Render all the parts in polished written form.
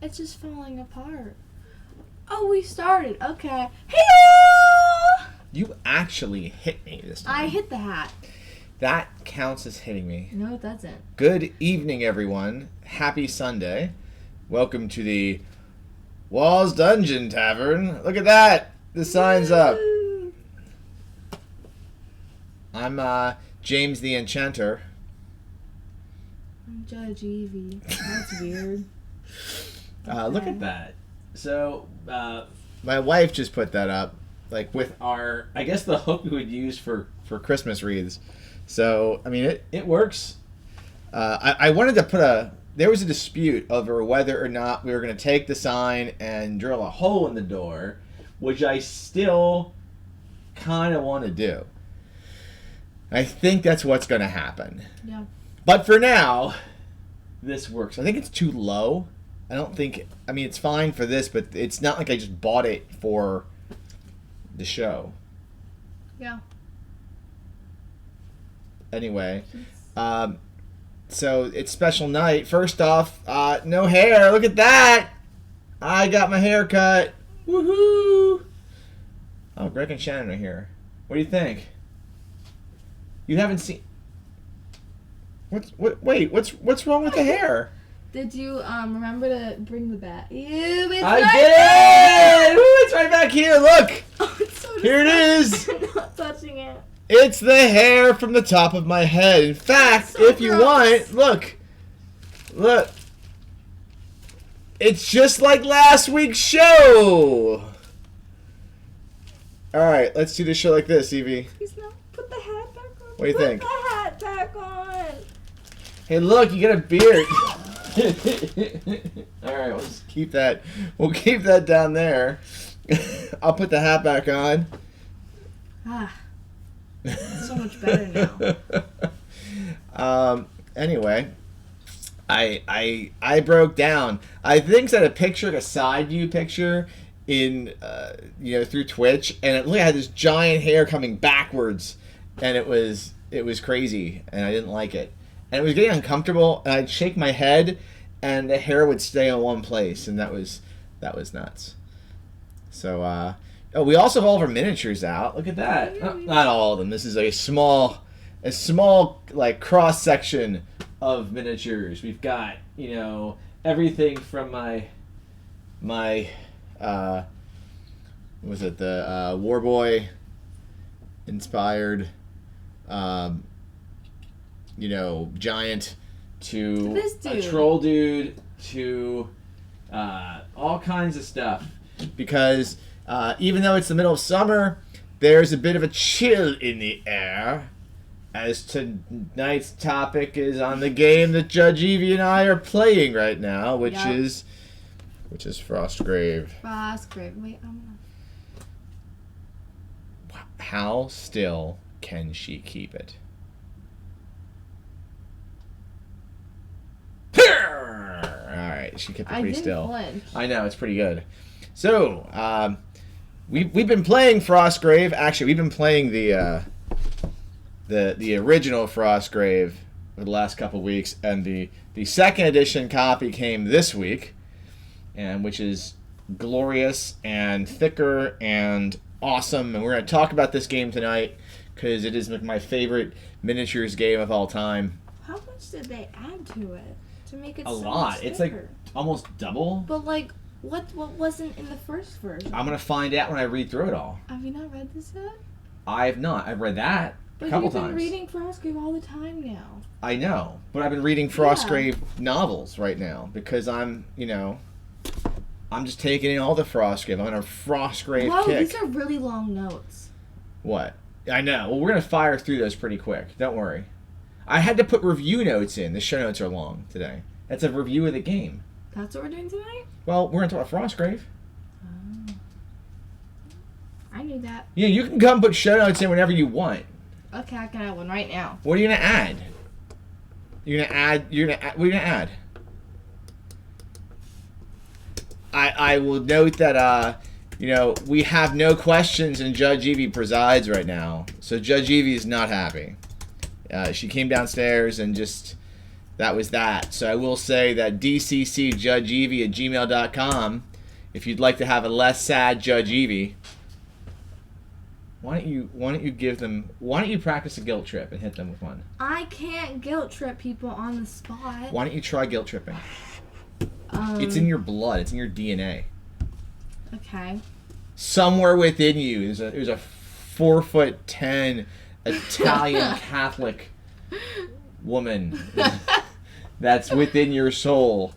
It's just falling apart. Oh, we started. Okay. Hey! You actually hit me this time. I hit the hat. That counts as hitting me. No, it doesn't. Good evening, everyone. Happy Sunday. Welcome to the Walls Dungeon Tavern. Look at that. The sign's up. I'm James the Enchanter. I'm Judge Evie. That's weird. Look at that. So, my wife just put that up, like with our, I guess the hook we would use for Christmas wreaths. So, I mean, it works. I wanted to put there was a dispute over whether or not we were going to take the sign and drill a hole in the door, which I still kind of want to do. I think that's what's going to happen. Yeah. But for now, this works. I think it's too low. I don't think, I mean, it's fine for this, but it's not like I just bought it for the show. Yeah. Anyway, so it's special night. First off, no hair. Look at that. I got my hair cut. Woohoo. Oh, Greg and Shannon are here. What do you think? You haven't seen... Wait, what's wrong with the hair? Did you remember to bring the bat? Ew, it's I right did! Ooh, it's right back here, look! Oh, it's so Here it is! I'm not touching it. It's the hair from the top of my head. In fact, So if you gross. want, look. It's just like last week's show! Alright, let's do the show like this, Evie. Please no. Put the hat back on. What do you think? Put the hat back on. Hey, look, you got a beard. Alright, we'll just keep that. We'll keep that down there. I'll put the hat back on. Ah. It's so much better now. Anyway, I broke down. I think that a picture, like a side view picture, in through Twitch, and it had this giant hair coming backwards, and it was crazy, and I didn't like it, and it was getting uncomfortable, and I'd shake my head, and the hair would stay in one place, and that was nuts. So we also have all of our miniatures out. Look at that. Not all of them. This is a small like cross section of miniatures. We've got everything from my was it the Warboy inspired giant to This dude. a troll dude to all kinds of stuff, because even though it's the middle of summer, there's a bit of a chill in the air, as tonight's topic is on the game that Judge Evie and I are playing right now, which is Frostgrave. Frostgrave. Wait, How still can she keep it? Alright, she kept it pretty still. Flinch. I know, it's pretty good. So, we've been playing Frostgrave. Actually, we've been playing the original Frostgrave for the last couple weeks, and the second edition copy came this week, and which is glorious and thicker and awesome, and we're going to talk about this game tonight because it is my favorite miniatures game of all time. How much did they add to it to make it A so lot. much It's thicker? like almost double. But like, what wasn't in the first version? I'm going to find out when I read through it all. Have you not read this yet? I have not. I've read that But a couple you've been times. reading Frostgrave all the time now. I know, but I've been reading Frostgrave novels right now because I'm just taking in all the Frostgrave. I'm on a Frostgrave Whoa, kick. these are really long notes. What? I know. Well, we're going to fire through those pretty quick. Don't worry. I had to put review notes in. The show notes are long today. That's a review of the game. That's what we're doing tonight? Well, we're going to talk about Frostgrave. Oh. I knew that. Yeah, you can come put show notes in whenever you want. Okay, I can add one right now. What are you going to add? What are you going to add? I will note that, we have no questions and Judge Evie presides right now. So Judge Evie is not happy. She came downstairs and just that was that. So I will say that dccjudgeevie@gmail.com, if you'd like to have a less sad Judge Evie, why don't you practice a guilt trip and hit them with one? I can't guilt trip people on the spot. Why don't you try guilt tripping? It's in your blood. It's in your DNA. Okay. Somewhere within you, there's a 4'10" Italian Catholic woman that's within your soul.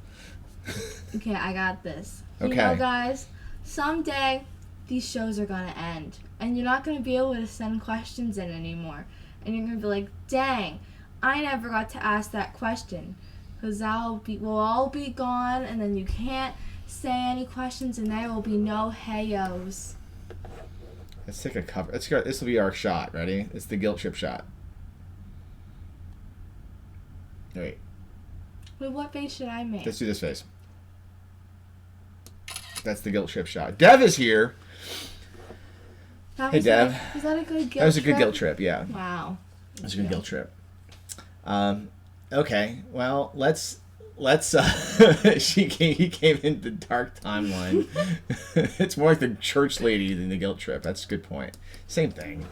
Okay, I got this. Okay. You know, guys, someday these shows are gonna end, and you're not gonna be able to send questions in anymore, and you're gonna be like, "Dang, I never got to ask that question," because we'll all be gone, and then you can't say any questions, and there will be no heyos. Let's take a cover. Let's go. This will be our shot. Ready? It's the guilt trip shot. Wait. Wait, what face should I make? Let's do this face. That's the guilt trip shot. Dev is here. Hey, Dev. Was that a good guilt trip? That was a good guilt trip, yeah. Wow. That was a good guilt trip. Okay, well, let's he came into dark timeline. It's more like the church lady than the guilt trip. That's a good point. Same thing.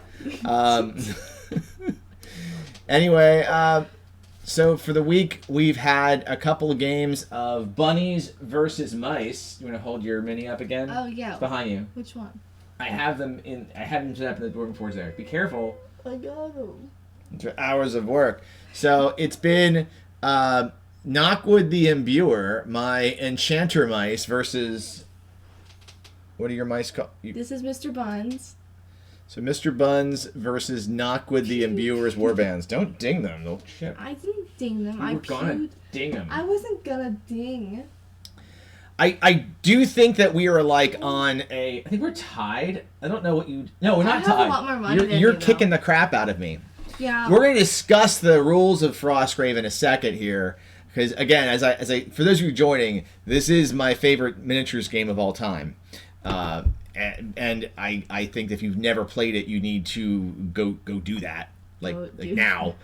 Anyway, so for the week we've had a couple of games of bunnies versus mice. You want to hold your mini up again? Oh yeah. It's behind you. Which one? I have them set up in the working force there. Be careful. I got them. It's hours of work. So it's been Knockwood the Imbuer, my Enchanter mice, versus... What are your mice called? This is Mr. Buns. So Mr. Buns versus Knockwood the Imbuer's warbands. Don't ding them. They'll chip. I didn't ding them. You were gonna ding them. I wasn't gonna ding. I do think that we are like on a... I think we're tied. I don't know what you... No, we're not tied. I have a lot more money than You're you, kicking though. the crap out of me. Yeah. We're going to discuss the rules of Frostgrave in a second here, because again, as I for those of you joining, this is my favorite miniatures game of all time, and I think that if you've never played it, you need to go do that like now.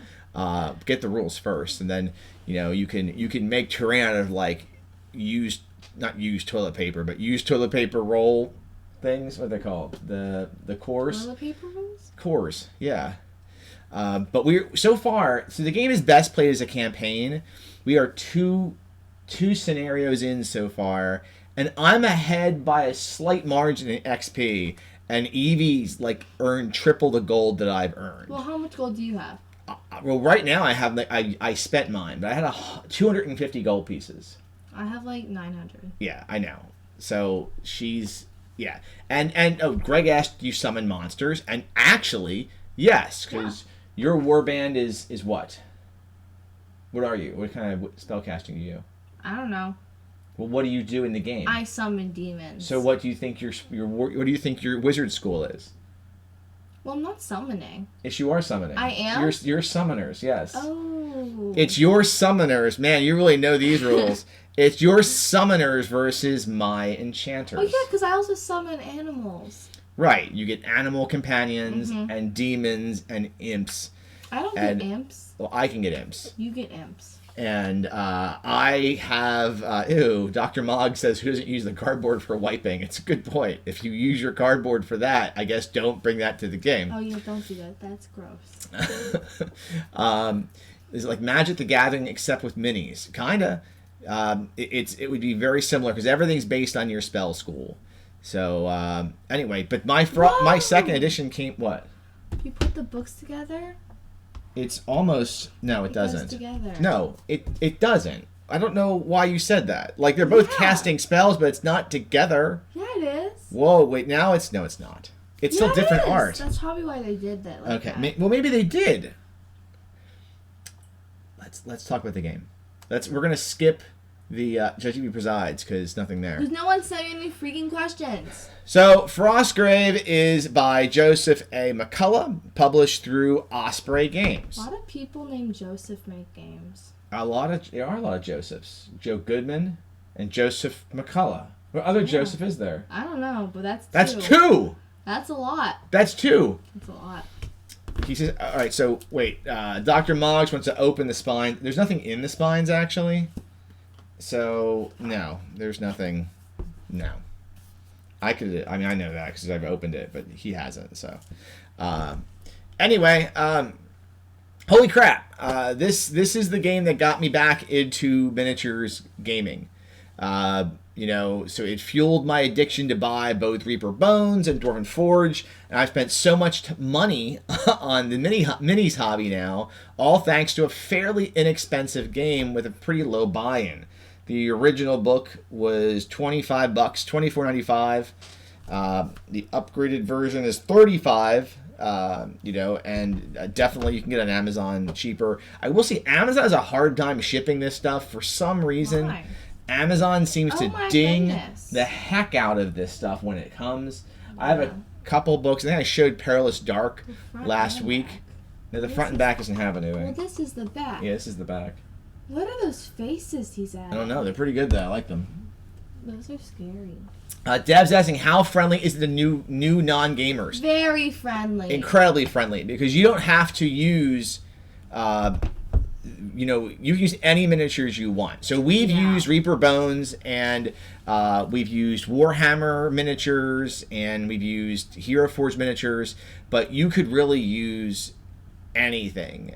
Get the rules first, and then you can make terrain out of like not used toilet paper, but used toilet paper roll things. What are they called? The cores. Toilet paper rolls? Cores, yeah. But so the game is best played as a campaign. We are two scenarios in so far, and I'm ahead by a slight margin in XP, and Evie's like earned triple the gold that I've earned. Well, how much gold do you have? Well, right now I have I spent mine, but I had 250 gold pieces. I have like 900. Yeah, I know. So she's and Greg asked you summon monsters, and actually yes, because your warband is what? What are you? What kind of spellcasting do you do? I don't know. Well, what do you do in the game? I summon demons. So what do you think what do you think your wizard school is? Well, I'm not summoning. Yes, you are summoning. I am? You're summoners, yes. Oh. It's your summoners. Man, you really know these rules. It's your summoners versus my enchanters. Oh, yeah, because I also summon animals. Right. You get animal companions and demons and imps. I don't get imps. Well, I can get imps. You get imps. And I have... Dr. Mogg says, who doesn't use the cardboard for wiping? It's a good point. If you use your cardboard for that, I guess don't bring that to the game. Oh, yeah, don't do that. That's gross. Is it like Magic the Gathering except with minis? Kinda. It would be very similar because everything's based on your spell school. So anyway, but my second edition came what? You put the books together? It's almost it doesn't. Goes together. No, it doesn't. I don't know why you said that. Like they're both casting spells, but it's not together. Yeah, it is. Whoa, wait, now it's not. It's still different art. That's probably why they did that. Like okay, that. Well maybe they did. Let's talk about the game. We're gonna skip the Judge Evie Presides because nothing there. Because no one sent me any freaking questions. So Frostgrave is by Joseph A. McCullough, published through Osprey Games. A lot of people named Joseph make games. There are a lot of Josephs. Joe Goodman and Joseph McCullough. What other Joseph is there? I don't know, but that's two. That's two. That's a lot. That's two. That's a lot. He says, all right, so wait. Dr. Moggs wants to open the spine. There's nothing in the spines, actually. So, no. There's nothing. No. I know that because I've opened it, but he hasn't, so. Anyway, holy crap. This is the game that got me back into miniatures gaming. So it fueled my addiction to buy both Reaper Bones and Dwarven Forge, and I've spent so much money on the minis hobby now, all thanks to a fairly inexpensive game with a pretty low buy-in. The original book was $25, $24.95. The upgraded version is $35. And definitely you can get it on Amazon cheaper. I will say Amazon has a hard time shipping this stuff for some reason. Why? Amazon seems to ding goodness. the heck out of this stuff when it comes. I have a couple books. I think I showed Perilous Dark last week. No, the front and back doesn't have anything. Well, this is the back. Yeah, this is the back. What are those faces he's at? I don't know. They're pretty good, though. I like them. Those are scary. Dev's asking, how friendly is the new non-gamers? Very friendly. Incredibly friendly, because you don't have to use... you can use any miniatures you want. So we've used Reaper Bones, and we've used Warhammer miniatures, and we've used Hero Forge miniatures, but you could really use anything.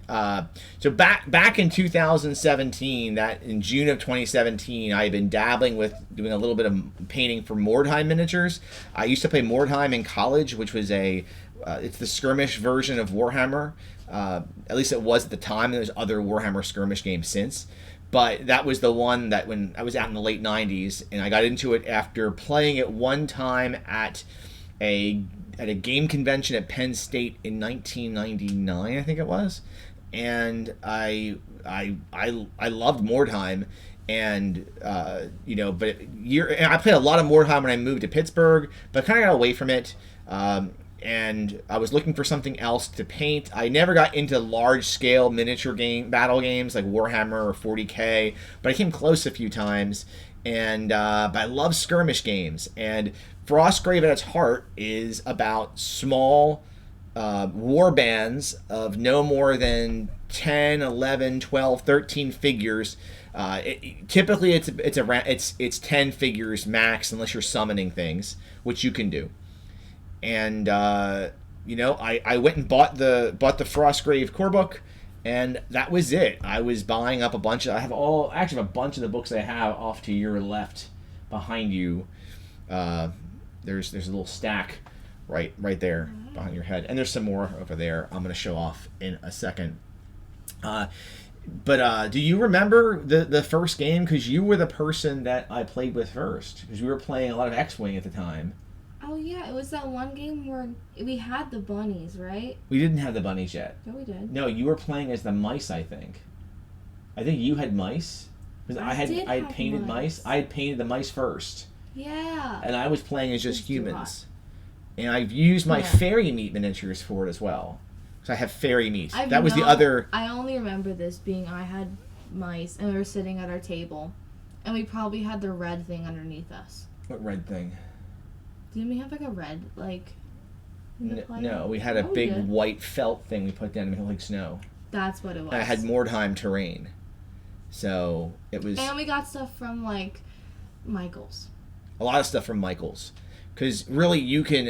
So back in 2017, in June of 2017, I had been dabbling with doing a little bit of painting for Mordheim miniatures. I used to play Mordheim in college, which was it's the skirmish version of Warhammer. At least it was at the time. There's other Warhammer skirmish games since. But that was the one that when I was out in the late 90s, and I got into it after playing it one time at a game convention at Penn State in 1999, I think it was. And I loved Mordheim. And, and I played a lot of Mordheim when I moved to Pittsburgh, but I kind of got away from it. And I was looking for something else to paint. I never got into large-scale miniature battle games like Warhammer or 40K, but I came close a few times. And but I love skirmish games. And Frostgrave at its heart is about small war bands of no more than 10, 11, 12, 13 figures. Typically, it's 10 figures max, unless you're summoning things, which you can do. And I went and bought the Frostgrave core book, and that was it. I was buying up a bunch of. I have a bunch of the books I have off to your left, behind you. There's a little stack right there behind your head, and there's some more over there. I'm gonna show off in a second. But do you remember the first game? Because you were the person that I played with first. Because we were playing a lot of X-Wing at the time. Oh, yeah. It was that one game where we had the bunnies, right? We didn't have the bunnies yet. No, we did. No, you were playing as the mice, I think. I think you had mice. Because I had painted mice. I had painted the mice first. Yeah. And I was playing as just humans. And I've used my fairy meat miniatures for it as well. So I have fairy meat. That was the other... I only remember this being I had mice, and we were sitting at our table. And we probably had the red thing underneath us. What red thing? Didn't we have like a red, No, we had a big white felt thing we put down to make it like snow. That's what it was. And I had Mordheim terrain. So it was... And we got stuff from, Michael's. A lot of stuff from Michael's. Because really you can...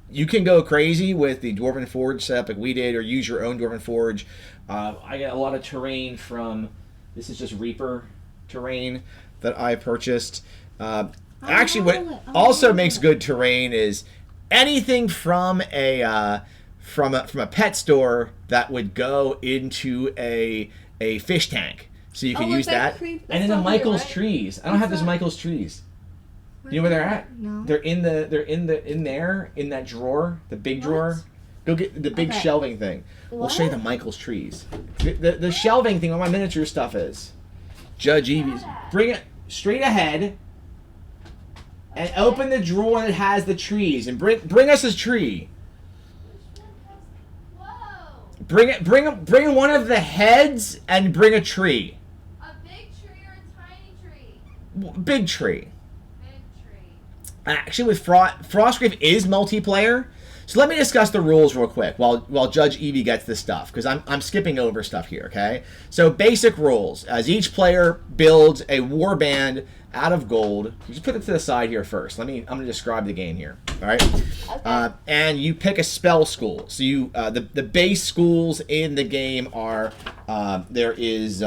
You can go crazy with the Dwarven Forge setup like we did, or use your own Dwarven Forge. I got a lot of terrain from... This is just Reaper terrain that I purchased. Actually, what also makes good terrain is anything from a pet store that would go into a fish tank, so you can use that. And then the Michael's trees. I don't have those Michael's trees. You know where they're at? No. They're in that drawer, the big drawer. Go get the big shelving thing. We'll show you the Michael's trees. The shelving thing where my miniature stuff is. Judge Evie's. Bring it straight ahead. And open the drawer that has the trees, and bring us a tree. Whoa! Bring one of the heads and bring a tree. A big tree or a tiny tree? Big tree. Big tree. Actually, with Frostgrave is multiplayer, So let me discuss the rules real quick while Judge Evie gets this stuff, because I'm skipping over stuff here, okay? So basic rules. As each player builds a warband out of gold. You just put it to the side here first. I'm going to describe the game here, all right? Okay. And you pick a spell school. So you the base schools in the game are there is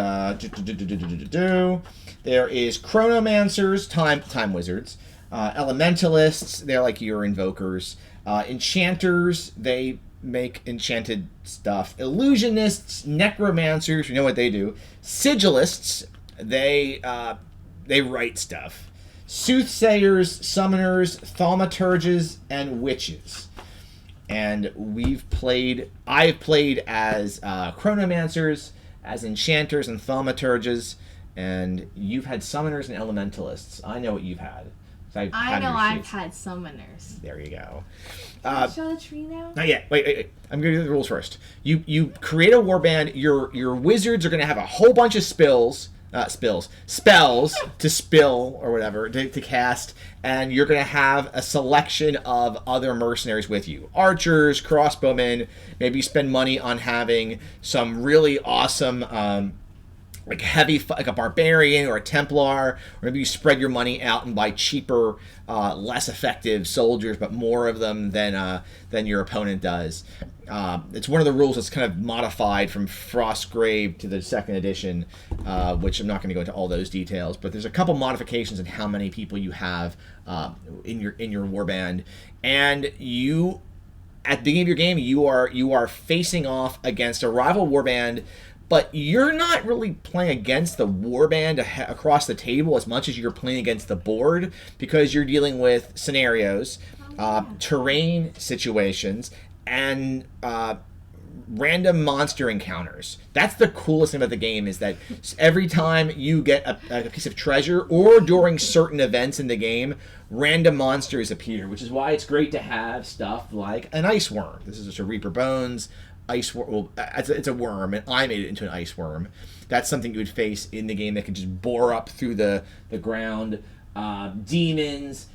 chronomancers, time wizards, elementalists, they're like your invokers, enchanters, they make enchanted stuff, illusionists, necromancers, you know what they do, sigillists, they write stuff, soothsayers, summoners, thaumaturges, and witches. And I've played as chronomancers, as enchanters and thaumaturges, and you've had summoners and elementalists. I know what you've had. I know I've had summoners. There you go. Can I show the tree now? Not yet. Wait. I'm going to do the rules first. You create a warband. Your wizards are going to have a whole bunch of spells to spill or whatever to cast, and you're going to have a selection of other mercenaries with you, archers, crossbowmen. Maybe spend money on having some really awesome like a barbarian or a Templar, or maybe you spread your money out and buy cheaper, less effective soldiers, but more of them than your opponent does. It's one of the rules that's kind of modified from Frostgrave to the second edition, which I'm not going to go into all those details, but there's a couple modifications in how many people you have in your warband, and you, at the beginning of your game, you are facing off against a rival warband. But you're not really playing against the warband across the table as much as you're playing against the board, because you're dealing with scenarios, terrain situations, and random monster encounters. That's the coolest thing about the game, is that every time you get a piece of treasure, or during certain events in the game, random monsters appear, which is why it's great to have stuff like an ice worm. This is just a Reaper Bones. Ice worm. Well, it's a worm, and I made it into an ice worm. That's something you would face in the game that can just bore up through the ground. Demons,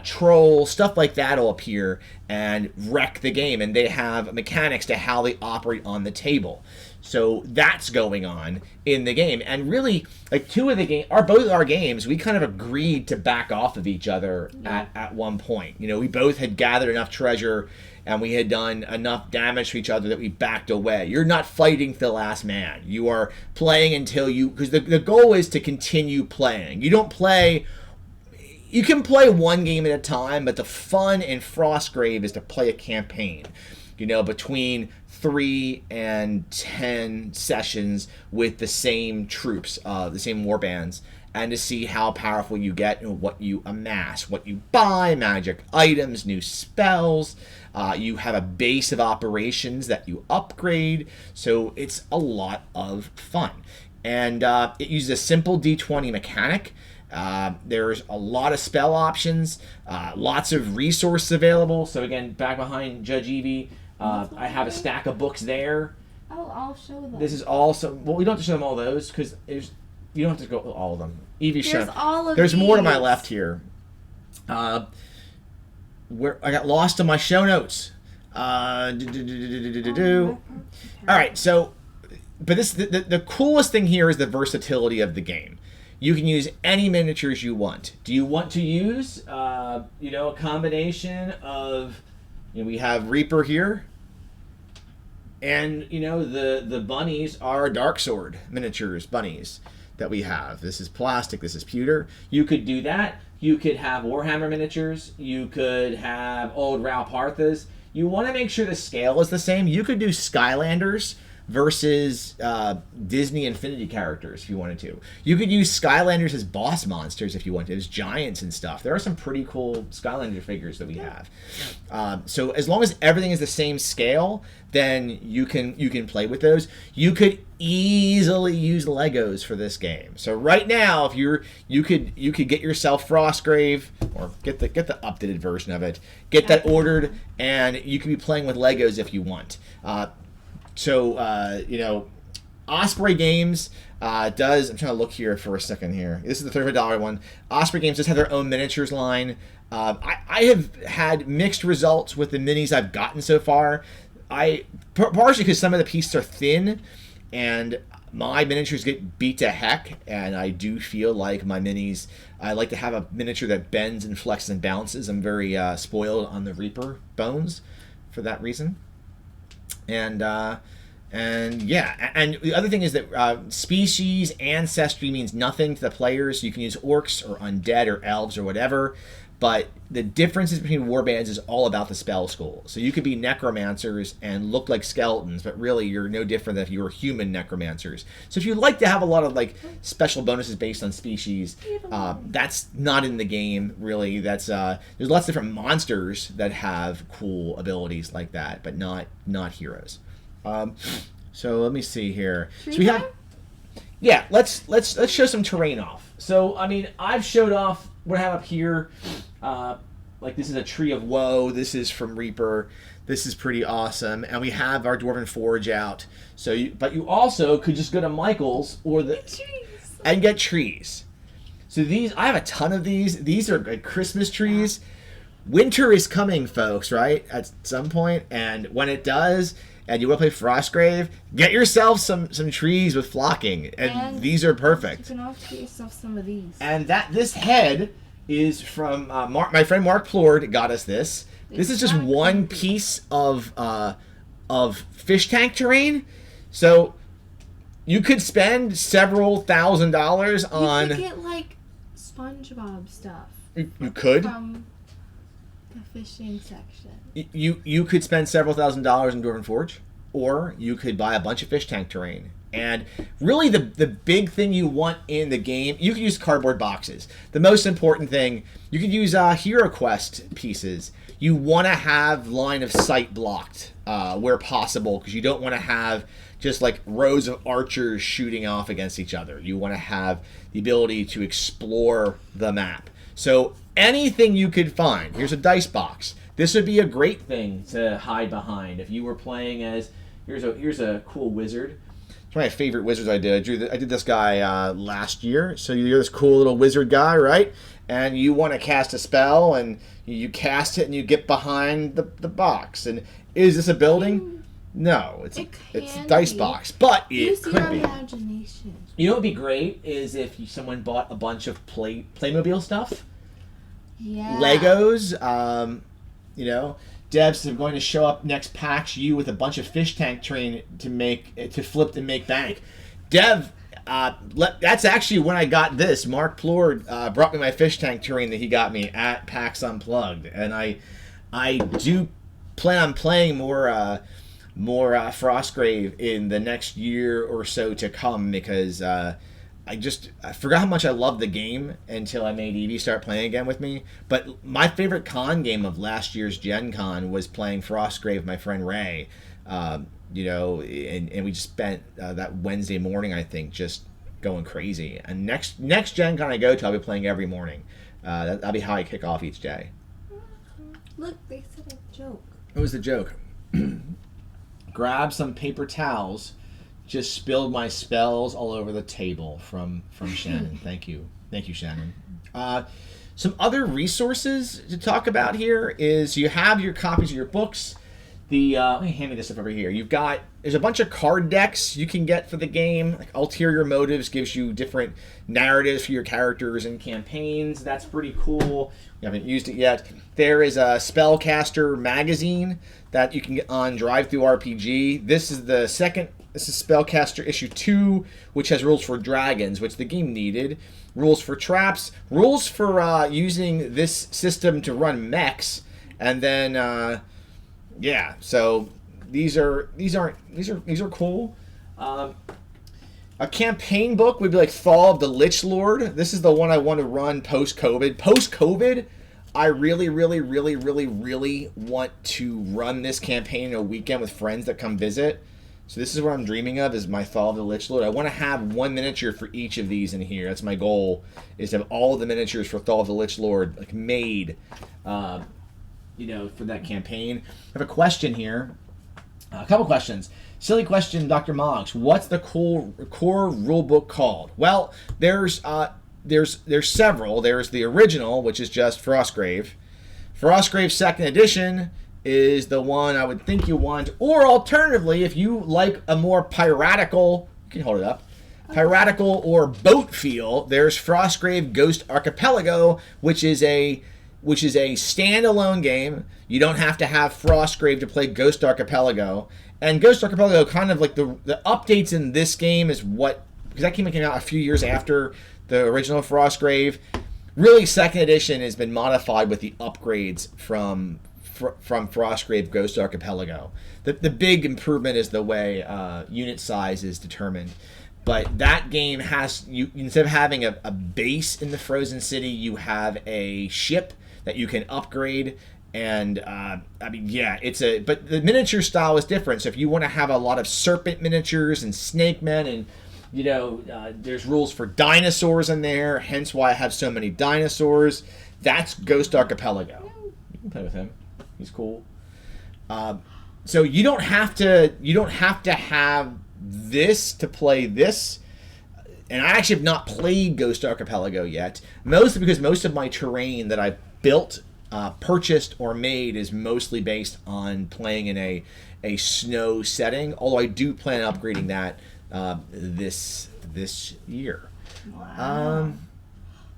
trolls, stuff like that will appear and wreck the game, and they have mechanics to how they operate on the table. So that's going on in the game, and really, like both our games, we kind of agreed to back off of each other at one point. You know, we both had gathered enough treasure, and we had done enough damage to each other that we backed away. You're not fighting to the last man. You are playing until because the goal is to continue playing. You can play one game at a time, but the fun in Frostgrave is to play a campaign, between 3 and 10 sessions with the same troops, the same warbands, and to see how powerful you get and what you amass, what you buy, magic items, new spells. You have a base of operations that you upgrade, so it's a lot of fun. And it uses a simple D20 mechanic. There's a lot of spell options, lots of resources available. So again, back behind Judge Evie, I have a stack of books there. Oh, I'll show them. This is also, well, we don't have to show them all those, because you don't have to go all of them. Evie, there's more to my left here. Where I got lost in my show notes. All right, so, but the coolest thing here is the versatility of the game. You can use any miniatures you want. Do you want to use, a combination of, we have Reaper here, and the bunnies are Darksword miniatures bunnies that we have. This is plastic. This is pewter. You could do that. You could have Warhammer miniatures. You could have old Ralph Harthas. You want to make sure the scale is the same. You could do Skylanders versus Disney Infinity characters if you wanted to. You could use Skylanders as boss monsters if you wanted, as giants and stuff. There are some pretty cool Skylander figures that we have. So as long as everything is the same scale, then you can play with those. You could easily use Legos for this game. So right now, if you could get yourself Frostgrave, or get the updated version of it, get that ordered, and you could be playing with Legos if you want. So Osprey Games, does, I'm trying to look here for a second here. This is the $35 one. Osprey Games does have their own miniatures line. I have had mixed results with the minis I've gotten so far. Partially because some of the pieces are thin, and my miniatures get beat to heck, and I do feel like my minis, I like to have a miniature that bends and flexes and bounces. I'm very spoiled on the Reaper bones for that reason. And yeah, and the other thing is that species ancestry means nothing to the players. You can use orcs or undead or elves or whatever, but the differences between warbands is all about the spell school. So you could be necromancers and look like skeletons, but really you're no different than if you were human necromancers. So if you like to have a lot of like special bonuses based on species, that's not in the game really. That's there's lots of different monsters that have cool abilities like that, but not heroes. So let me see here. So we have, yeah. Let's show some terrain off. So I mean, I've showed off what I have up here. Like this is a Tree of Woe. This is from Reaper. This is pretty awesome. And we have our Dwarven Forge out. So, but you also could just go to Michael's or and get trees. So these, I have a ton of these. These are like Christmas trees. Winter is coming, folks. Right at some point, and when it does, and you want to play Frostgrave, get yourself some trees with flocking, and these are perfect. You can also get yourself some of these. And this head is from my friend Mark Plord got us this. This is just one piece of fish tank terrain. So you could spend several $1,000s on. You could get like SpongeBob stuff. You could. From the fishing section. You could spend several $1,000s in Dwarven Forge, or you could buy a bunch of fish tank terrain. And really the big thing you want in the game, you can use cardboard boxes. The most important thing, you can use Hero Quest pieces. You want to have line of sight blocked where possible, because you don't want to have just like rows of archers shooting off against each other. You want to have the ability to explore the map. So anything you could find. Here's a dice box. This would be a great thing to hide behind if you were playing as. Here's a cool wizard. It's one of my favorite wizards I did. I did this guy last year. So you're this cool little wizard guy, right? And you want to cast a spell, and you cast it, and you get behind the box. And is this a building? No, it's a dice box, but it could be. Imagination. You know what would be great is if someone bought a bunch of Playmobil stuff. Yeah. Legos. You know, Debs are going to show up next PAX U with a bunch of fish tank terrain to flip and make bank. Dev, that's actually when I got this. Mark Plord brought me my fish tank terrain that he got me at PAX Unplugged, and I do plan on playing more Frostgrave in the next year or so to come, because I forgot how much I loved the game until I made Evie start playing again with me. But my favorite con game of last year's Gen Con was playing Frostgrave with my friend Ray. You know, and we just spent that Wednesday morning, I think, just going crazy. And next Gen Con I go to, I'll be playing every morning. That'll be how I kick off each day. Look, they said a joke. What was the joke? Grab some paper towels. Just spilled my spells all over the table from Shannon. Thank you, Shannon. Some other resources to talk about here is you have your copies of your books. Let me hand me this up over here. There's a bunch of card decks you can get for the game. Like Ulterior Motives gives you different narratives for your characters and campaigns. That's pretty cool. We haven't used it yet. There is a Spellcaster magazine that you can get on Drive-Thru RPG. This is Spellcaster issue 2, which has rules for dragons, which the game needed. Rules for traps. Rules for using this system to run mechs. And then, yeah. So these are cool. A campaign book would be like Fall of the Lich Lord. This is the one I want to run post-COVID. Post-COVID, I really, really, really, really, really want to run this campaign in a weekend with friends that come visit. So this is what I'm dreaming of, is my Fall of the Lich Lord. I want to have one miniature for each of these in here. That's my goal, is to have all of the miniatures for Fall of the Lich Lord like made, you know, for that campaign. I have a question here. A couple questions. Silly question, Dr. Moggs. What's the core rulebook called? Well, there's several. There's the original, which is just Frostgrave. Frostgrave Second Edition is the one I would think you want. Or alternatively, if you like a more piratical, you can hold it up, piratical or boat feel, there's Frostgrave Ghost Archipelago, which is a standalone game. You don't have to have Frostgrave to play Ghost Archipelago. And Ghost Archipelago, kind of like the updates in this game is what, because that came out a few years after the original Frostgrave. Really, Second Edition has been modified with the upgrades from Frostgrave Ghost Archipelago. The big improvement is the way unit size is determined. But that game has, you instead of having a base in the Frozen City, you have a ship that you can upgrade. And but the miniature style is different. So if you want to have a lot of serpent miniatures and snake men, and there's rules for dinosaurs in there, hence why I have so many dinosaurs. That's Ghost Archipelago. You can play with him. He's cool. So you don't have to have this to play this. And I actually have not played Ghost Archipelago yet, mostly because most of my terrain that I've built, purchased, or made is mostly based on playing in a snow setting, although I do plan on upgrading that this year. Wow.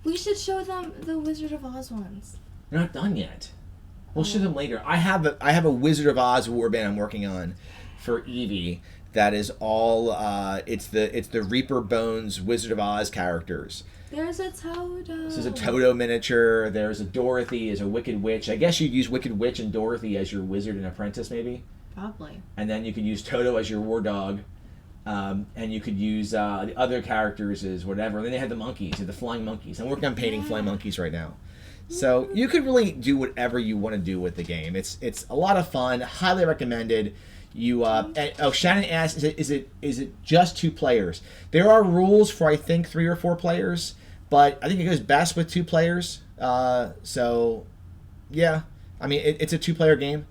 We should show them the Wizard of Oz ones. They're not done yet. We'll show them later. I have a Wizard of Oz warband I'm working on for Evie that is all it's the Reaper Bones Wizard of Oz characters. There's a Toto. This is a Toto miniature. There's a Dorothy as a Wicked Witch. I guess you'd use Wicked Witch and Dorothy as your wizard and apprentice, maybe? Probably. And then you could use Toto as your war dog. And you could use the other characters as whatever. And then they had the monkeys, the flying monkeys. I'm working on painting flying monkeys right now. So you could really do whatever you want to do with the game. It's a lot of fun. Highly recommended. Shannon asked, is it just 2 players? There are rules for I think 3 or 4 players, but I think it goes best with 2 players. So yeah, I mean it's a 2-player game.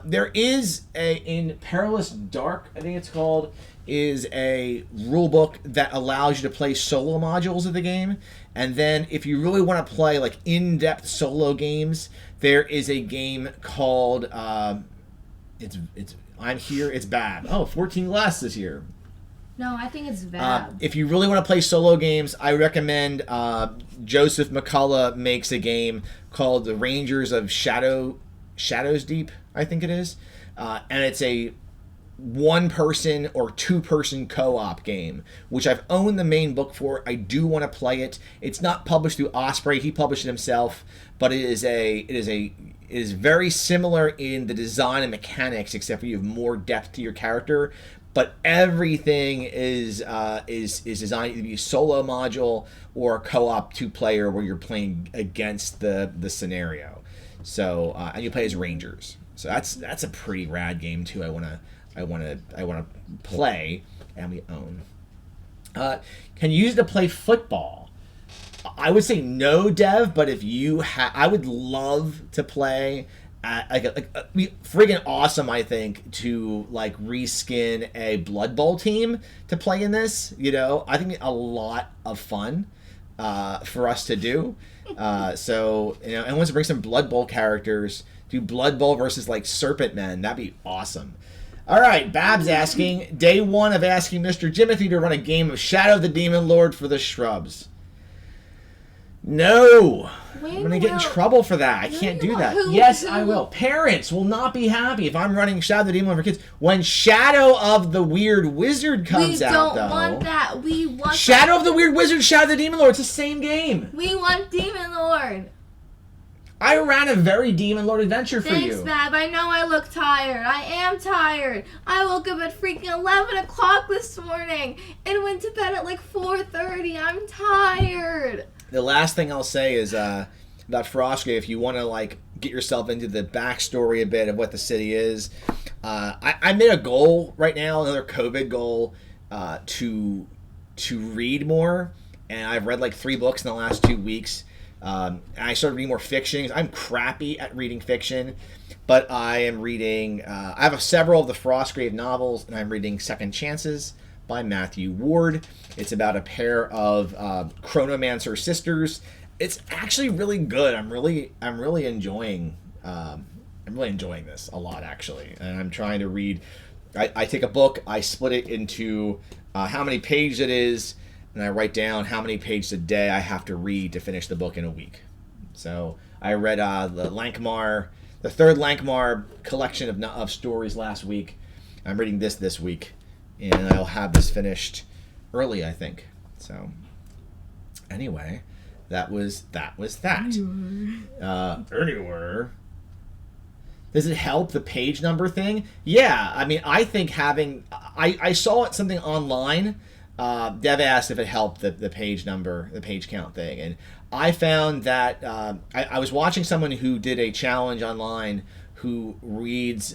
There is in Perilous Dark, I think it's called, is a rule book that allows you to play solo modules of the game. And then if you really want to play like in-depth solo games, there is a game called I'm Here, It's Bad. Oh, 14 less this year. No, I think it's bad. If you really want to play solo games, I recommend Joseph McCullough makes a game called The Rangers of Shadows Deep, I think it is. And it's a 1-person or 2-person co-op game, which I've owned the main book for. I do want to play it. It's not published through Osprey. He published it himself, but it is very similar in the design and mechanics, except for you have more depth to your character. But everything is designed to be a solo module or a co-op 2-player where you're playing against the scenario. So and you play as rangers. So that's a pretty rad game too. I want to play, and we own. Can you use it to play football? I would say no, Dev. But if you I would love to play. Friggin' awesome, I think, to like reskin a Blood Bowl team to play in this. I think a lot of fun for us to do. So and once we bring some Blood Bowl characters, do Blood Bowl versus like Serpent Men. That'd be awesome. All right, Babs asking, day 1 of asking Mr. Jimothy to run a game of Shadow of the Demon Lord for the Shrubs. No. I'm going to get in trouble for that. I can't do that. Yes, I will. Parents will not be happy if I'm running Shadow of the Demon Lord for kids. When Shadow of the Weird Wizard comes out, though. We don't want that. We want Shadow of the Weird Wizard, Shadow of the Demon Lord. It's the same game. We want Demon Lord. I ran a very Demon Lord adventure for you. Thanks, Bab. I know I look tired. I am tired. I woke up at freaking 11 o'clock this morning and went to bed at like 4:30. I'm tired. The last thing I'll say is about Frostgrave, if you want to like get yourself into the backstory a bit of what the city is, I made a goal right now, another COVID goal, to read more, and I've read like 3 books in the last 2 weeks. And I started reading more fiction. I'm crappy at reading fiction, but I am reading. I have several of the Frostgrave novels, and I'm reading Second Chances by Matthew Ward. It's about a pair of Chronomancer sisters. It's actually really good. I'm really enjoying. I'm really enjoying this a lot, actually, and I'm trying to read. I take a book, I split it into how many pages it is, and I write down how many pages a day I have to read to finish the book in a week. So I read the third Lankmar collection of stories last week. I'm reading this week, and I'll have this finished early, I think. So anyway, that was that. Anywhere. Does it help the page number thing? Yeah, I mean, I think having... I saw it something online. Dev asked if it helped the page number, the page count thing. And I found that... I was watching someone who did a challenge online who reads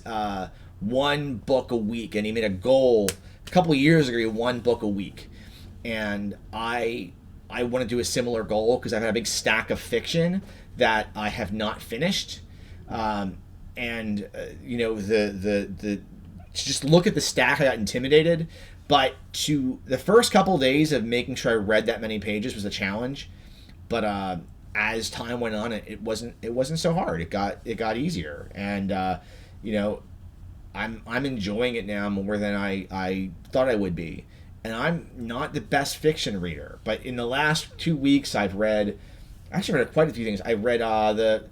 one book a week. And he made a goal a couple of years ago, one book a week. And I want to do a similar goal because I've had a big stack of fiction that I have not finished. And the just look at the stack, I got intimidated. But the first couple of days of making sure I read that many pages was a challenge. But as time went on, it wasn't so hard. It got easier, and I'm enjoying it now more than I thought I would be. And I'm not the best fiction reader, but in the last 2 weeks I've read. Actually, read quite a few things. I read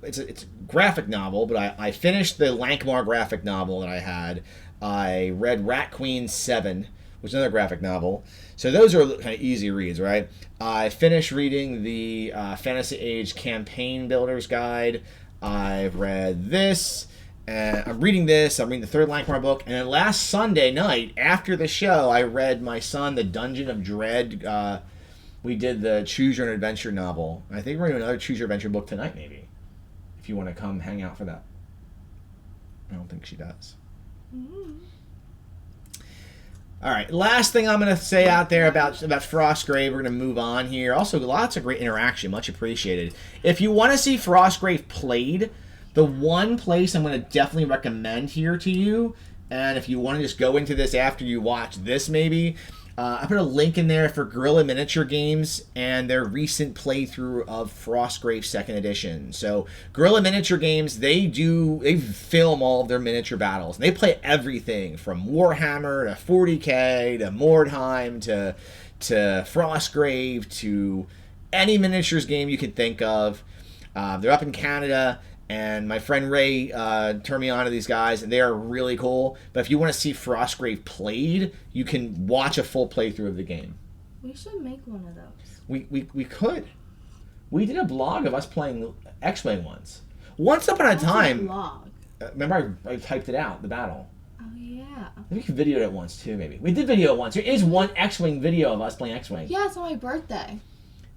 it's a graphic novel, but I finished the Lankmar graphic novel that I had. I read Rat Queen 7, which is another graphic novel. So those are kind of easy reads, right? I finished reading the Fantasy Age Campaign Builder's Guide. I've read this, and I'm reading this. I'm reading the third Lankmar book. And then last Sunday night, after the show, I read my son The Dungeon of Dread. We did the Choose Your Own Adventure novel. I think we're going to do another Choose Your Adventure book tonight, maybe. If you want to come hang out for that. I don't think she does. Mm. All right, last thing I'm going to say out there about Frostgrave. We're going to move on here. Also, lots of great interaction. Much appreciated. If you want to see Frostgrave played, the one place I'm going to definitely recommend here to you, and if you want to just go into this after you watch this maybe... I put a link in there for Guerrilla Miniature Games and their recent playthrough of Frostgrave 2nd Edition. So Guerrilla Miniature Games, they film all of their miniature battles. They play everything from Warhammer to 40K to Mordheim to Frostgrave to any miniatures game you can think of. They're up in Canada. And my friend Ray turned me on to these guys, and they are really cool. But if you want to see Frostgrave played, you can watch a full playthrough of the game. We should make one of those. We could. We did a blog of us playing X-Wing once. Once upon a time. A blog? Remember, I typed it out, the battle. Oh, yeah. We could video it once, too, maybe. We did video it once. There is one X-Wing video of us playing X-Wing. Yeah, it's on my birthday.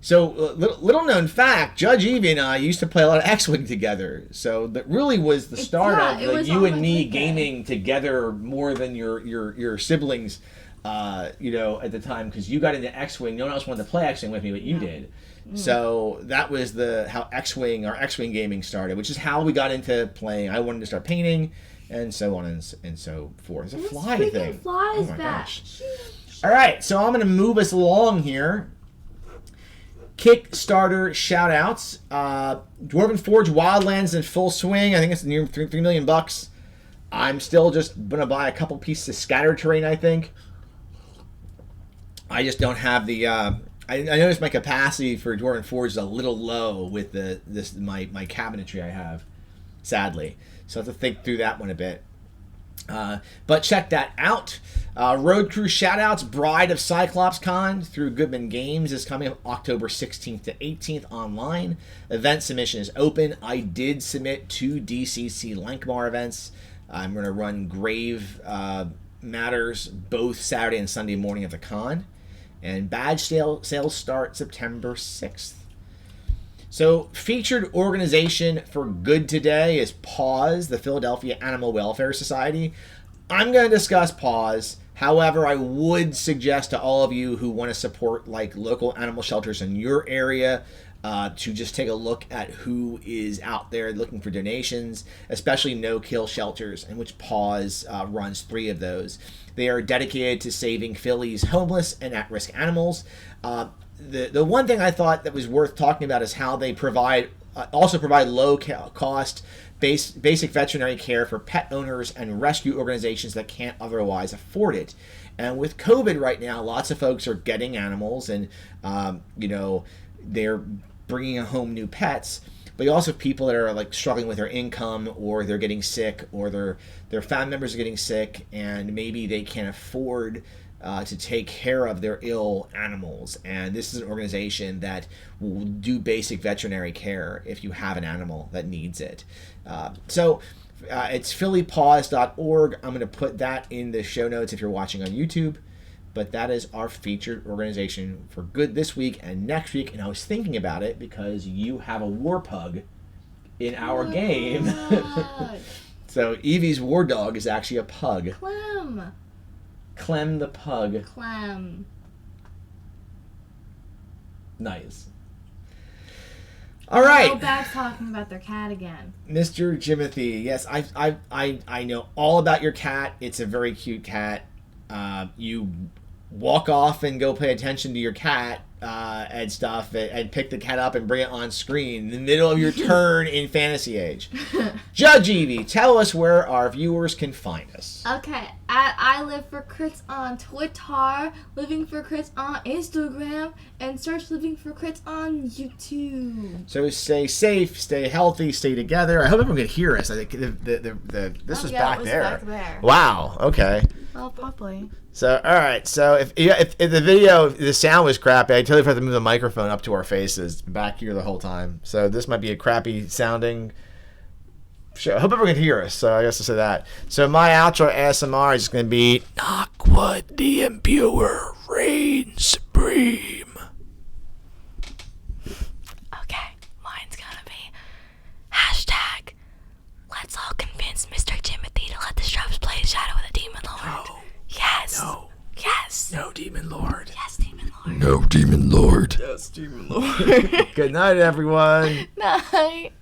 So, little known fact, Judge Evie and I used to play a lot of X-Wing together. So that really was the start of you and me gaming together more than your siblings, at the time, because you got into X-Wing. No one else wanted to play X-Wing with me, but you did. Mm. So that was how our X-Wing gaming started, which is how we got into playing. I wanted to start painting, and so on and so forth. It's a fly thing. Flies oh my back. Gosh. All right, so I'm going to move us along here. Kickstarter shout-outs. Dwarven Forge Wildlands in full swing. I think it's near $3 million. I'm still just going to buy a couple pieces of scatter terrain, I think. I just don't have the... I noticed my capacity for Dwarven Forge is a little low with my cabinetry I have, sadly. So I have to think through that one a bit. But check that out. Road Crew shoutouts. Bride of Cyclops Con through Goodman Games is coming up October 16th to 18th online. Event submission is open. I did submit 2 DCC Lankmar events. I'm going to run Grave Matters both Saturday and Sunday morning at the con. And badge sales start September 6th. So, featured organization for good today is PAWS, the Philadelphia Animal Welfare Society. I'm going to discuss PAWS. However, I would suggest to all of you who want to support local animal shelters in your area, to just take a look at who is out there looking for donations, especially no-kill shelters, in which Paws runs 3 of those. They are dedicated to saving Philly's homeless and at-risk animals. The one thing I thought that was worth talking about is how they also provide low-cost basic veterinary care for pet owners and rescue organizations that can't otherwise afford it. And with COVID right now, lots of folks are getting animals, and they're bringing home new pets. But you also have people that are like struggling with their income, or they're getting sick, or their family members are getting sick, and maybe they can't afford to take care of their ill animals. And this is an organization that will do basic veterinary care if you have an animal that needs it. It's phillypaws.org. I'm going to put that in the show notes if you're watching on YouTube. But that is our featured organization for good this week and next week. And I was thinking about it because you have a war pug in our game. So Evie's war dog is actually a pug. Clem the pug. Clem. Nice. All right. No bad talking about their cat again. Mr. Jimothy. Yes, I know all about your cat. It's a very cute cat. You walk off and go pay attention to your cat and stuff, and pick the cat up and bring it on screen in the middle of your turn in Fantasy Age. Judge Evie, tell us where our viewers can find us. Okay, at I Live for Crits on Twitter, Living for Crits on Instagram, and search Living for Crits on YouTube. So stay safe, stay healthy, stay together. I hope everyone can hear us. I think this was back there. Back there. Wow. Okay. Well, probably. So, all right. So, if the video, the sound was crappy, I totally have to move the microphone up to our faces. Back here the whole time. So, this might be a crappy sounding show. I hope everyone can hear us. So, I guess I'll say that. So, my outro ASMR is going to be Knockwood the Imbuer reigns supreme. Okay. Mine's going to be hashtag let's all convince Mr. Timothy to let the Straps play Shadow of the Demon Lord. No. Yes. No. Yes. No, Demon Lord. Yes, Demon Lord. No, Demon Lord. Yes, Demon Lord. Good night, everyone. Night.